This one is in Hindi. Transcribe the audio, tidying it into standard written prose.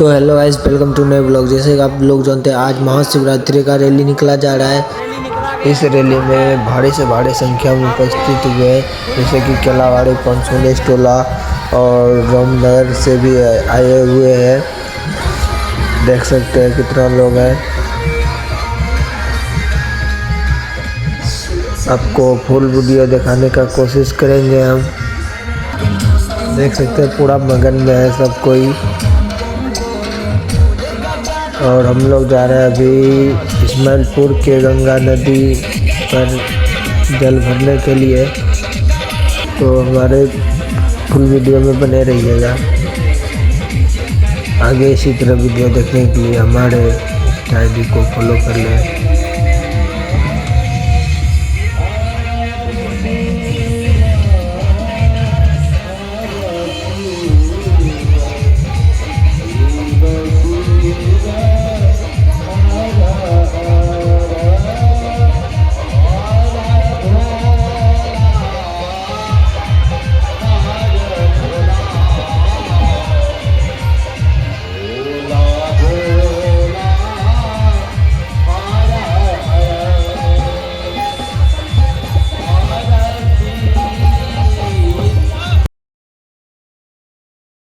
तो हेलो गाइस, वेलकम टू नए ब्लॉग। जैसे कि आप लोग जानते हैं, आज महाशिवरात्रि का रैली निकला जा रहा है। इस रैली में भारी से भारी संख्या में उपस्थित हुए हैं, जैसे कि केलावाड़ी, पंचोलेश टोला और रामनगर से भी आए हुए हैं। देख सकते हैं कितना लोग हैं। आपको फुल वीडियो दिखाने का कोशिश करेंगे हम। देख सकते हैं पूरा मगन में है सब कोई। और हम लोग जा रहे हैं अभी इस्माइलपुर के गंगा नदी पर जल भरने के लिए। तो हमारे फुल वीडियो में बने रहिएगा। आगे इसी तरह वीडियो देखने के लिए हमारे इंस्टा ID को फॉलो कर लें।